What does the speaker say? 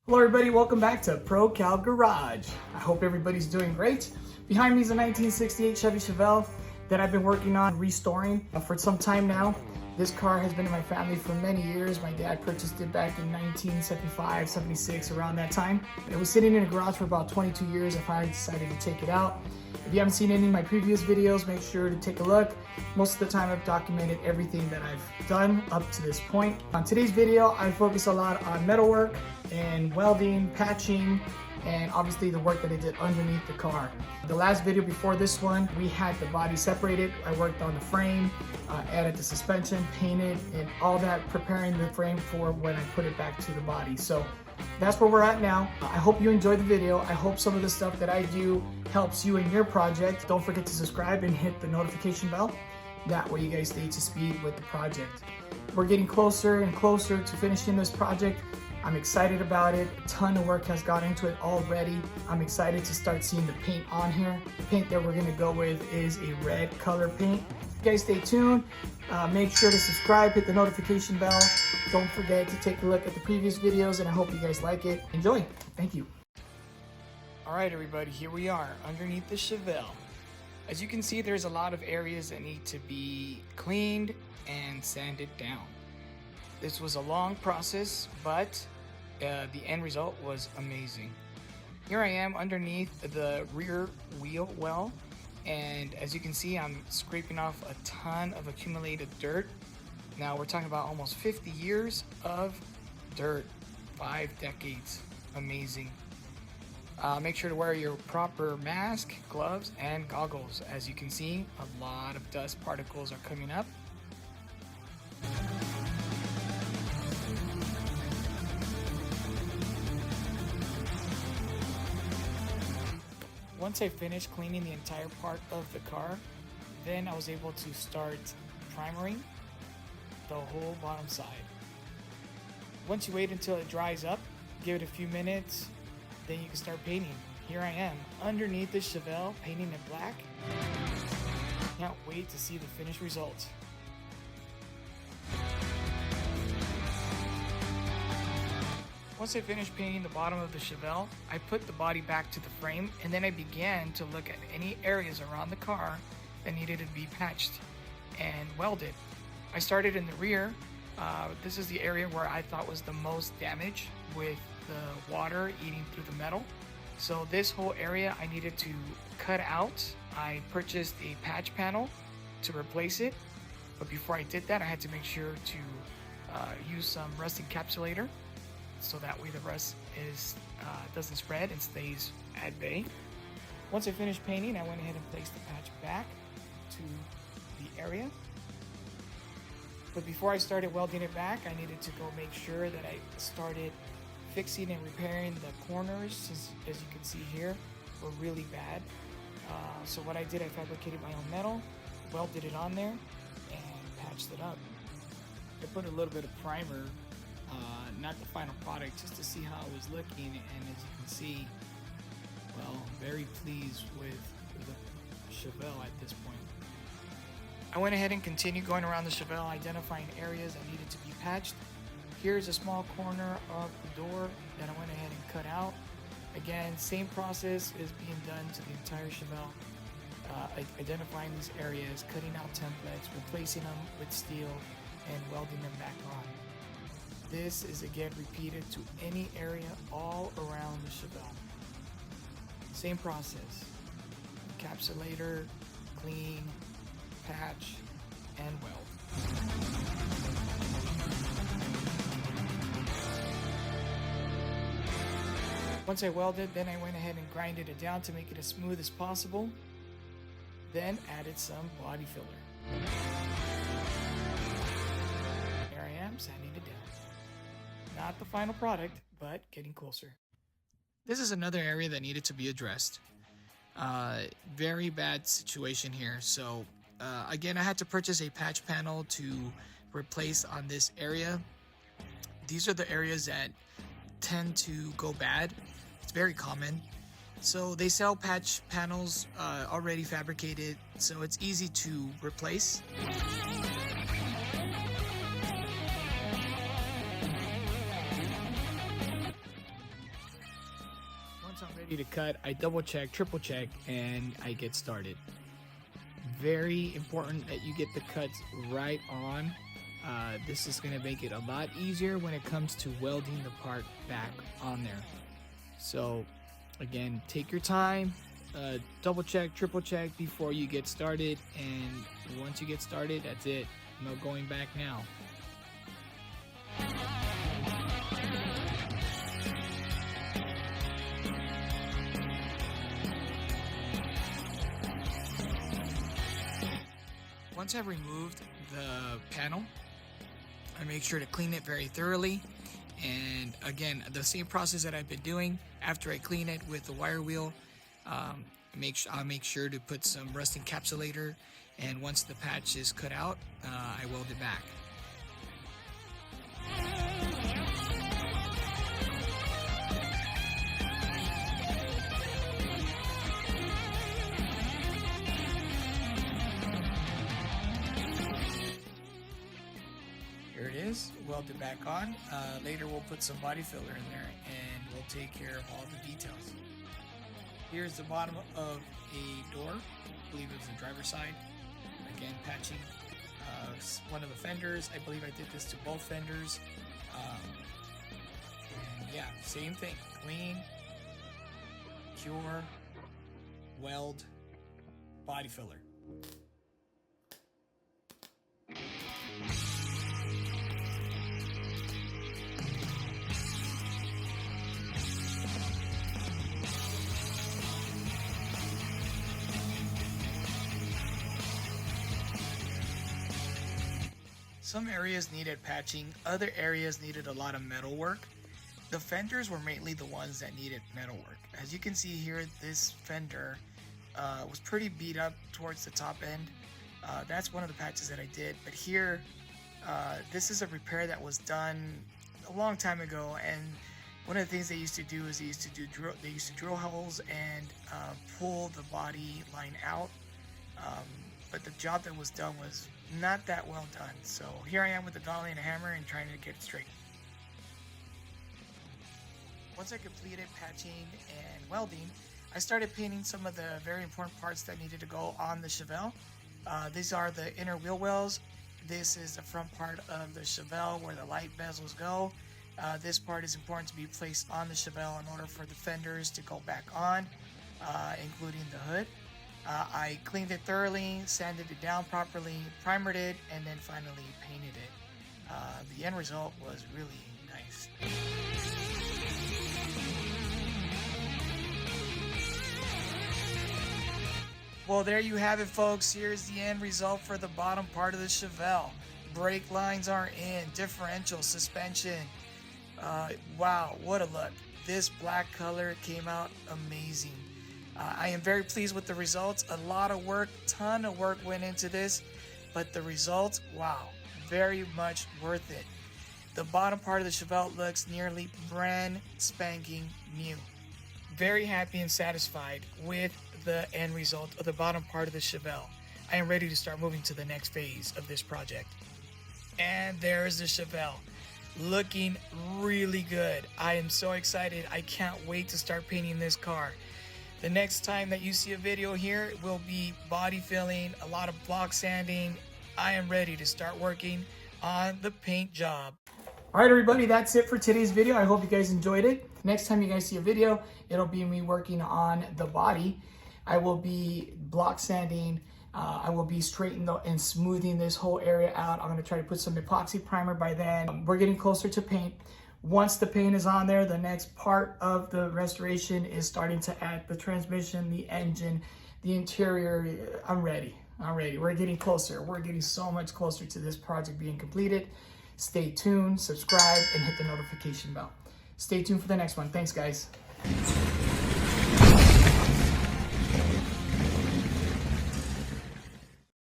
Hello everybody, welcome back to 𝐓𝐡𝐢𝐬 Garage. I hope everybody's doing great. Behind me is a 1968 Chevy Chevelle that I've been working on restoring for some time now. This car has been in my family for many years. My dad purchased it back in 1975, 76, around that time. It was sitting in a garage for about 22 years. I finally decided to take it out. If you haven't seen any of my previous videos, make sure to take a look. Most of the time I've documented everything that I've done up to this point. On today's video, I focus a lot on metalwork and welding, patching, and obviously the work that I did underneath the car. The last video before this one, we had the body separated. I worked on the frame, added the suspension, painted, and all that, preparing the frame for when I put it back to the body. So that's where we're at now. I hope you enjoyed the video. I hope some of the stuff that I do helps you in your project. Don't forget to subscribe and hit the notification bell. That way you guys stay to speed with the project. We're getting closer and closer to finishing this project. I'm excited about it. A ton of work has gone into it already. I'm excited to start seeing the paint on here. The paint that we're gonna go with is a red color paint. You guys stay tuned. Make sure to subscribe, hit the notification bell. Don't forget to take a look at the previous videos, and I hope you guys like it. Enjoy. Thank you. All right, everybody, here we are underneath the Chevelle. As you can see, there's a lot of areas that need to be cleaned and sanded down. This was a long process, but the end result was amazing. Here I am underneath the rear wheel well, and as you can see, I'm scraping off a ton of accumulated dirt. Now we're talking about almost 50 years of dirt, 5 decades. Amazing. Make sure to wear your proper mask, gloves, and goggles. As you can see, a lot of dust particles are coming up. Once I finished cleaning the entire part of the car, then I was able to start primering the whole bottom side. Once you wait until it dries up, give it a few minutes, then you can start painting. Here I am underneath the Chevelle, painting it black. Can't wait to see the finished result. Once I finished painting the bottom of the Chevelle, I put the body back to the frame, and then I began to look at any areas around the car that needed to be patched and welded. I started in the rear. This is the area where I thought was the most damage, with the water eating through the metal. So this whole area I needed to cut out. I purchased a patch panel to replace it, but before I did that, I had to make sure to use some rust encapsulator, so that way the rust doesn't spread and stays at bay. Once I finished painting, I went ahead and placed the patch back to the area. But before I started welding it back, I needed to go make sure that I started fixing and repairing the corners, since, as you can see here, were really bad. So what I did, I fabricated my own metal, welded it on there, and patched it up. I put a little bit of primer, not the final product, just to see how it was looking, and as you can see, well, very pleased with the Chevelle at this point. I went ahead and continued going around the Chevelle, identifying areas that needed to be patched. Here's a small corner of the door that I went ahead and cut out. Again, same process is being done to the entire Chevelle. Identifying these areas, cutting out templates, replacing them with steel, and welding them back on. This is again repeated to any area all around the Chevelle. Same process. Encapsulator, clean, patch, and weld. Once I welded, then I went ahead and grinded it down to make it as smooth as possible. Then added some body filler. Here I am sanding it down. Not the final product, but getting closer. This is another area that needed to be addressed. Very bad situation here. So again, I had to purchase a patch panel to replace on this area. These are the areas that tend to go bad. It's very common. So they sell patch panels already fabricated, so it's easy to replace. ready to cut, I double check, triple check, and I get started. Very important that you get the cuts right on. This is going to make it a lot easier when it comes to welding the part back on there. So again, take your time, double check, triple check before you get started, and once you get started, that's it. No going back now. Once I've removed the panel, I make sure to clean it very thoroughly. And again, the same process that I've been doing. After I clean it with the wire wheel, I'll make sure to put some rust encapsulator, and once the patch is cut out, I weld it back. Here it is, weld it back on. Later we'll put some body filler in there and we'll take care of all the details. Here's the bottom of a door. I believe it was the driver's side. Again, patching one of the fenders. I believe I did this to both fenders. And yeah, same thing. Clean, cure, weld, body filler. Some areas needed patching, other areas needed a lot of metal work. The fenders were mainly the ones that needed metal work. As you can see here, this fender was pretty beat up towards the top end. That's one of the patches that I did. But here, this is a repair that was done a long time ago. And one of the things they used to do is they used to drill holes and pull the body line out. But the job that was done was not that well done. So here I am with a dolly and a hammer and trying to get it straight. Once I completed patching and welding, I started painting some of the very important parts that needed to go on the Chevelle. These are the inner wheel wells. This is the front part of the Chevelle where the light bezels go. This part is important to be placed on the Chevelle in order for the fenders to go back on, including the hood. I cleaned it thoroughly, sanded it down properly, primered it, and then finally painted it. The end result was really nice. Well, there you have it, folks. Here's the end result for the bottom part of the Chevelle. Brake lines are in, differential, suspension. Wow, what a look. This black color came out amazing. I am very pleased with the results. A lot of work, ton of work went into this, but the results, wow, very much worth it. The bottom part of the Chevelle looks nearly brand spanking new. Very happy and satisfied with the end result of the bottom part of the Chevelle. I am ready to start moving to the next phase of this project. And there's the Chevelle, looking really good. I am so excited. I can't wait to start painting this car. The next time that you see a video here will be body filling, a lot of block sanding. I am ready to start working on the paint job. All right, everybody, that's it for today's video. I hope you guys enjoyed it. Next time you guys see a video, it'll be me working on the body. I will be block sanding. I will be straightening and smoothing this whole area out. I'm gonna try to put some epoxy primer by then. We're getting closer to paint. Once the paint is on there, the next part of the restoration is starting to add the transmission, the engine, the interior. I'm ready. We're getting closer. We're getting so much closer to this project being completed. Stay tuned, subscribe, and hit the notification bell. Stay tuned for the next one. Thanks, guys.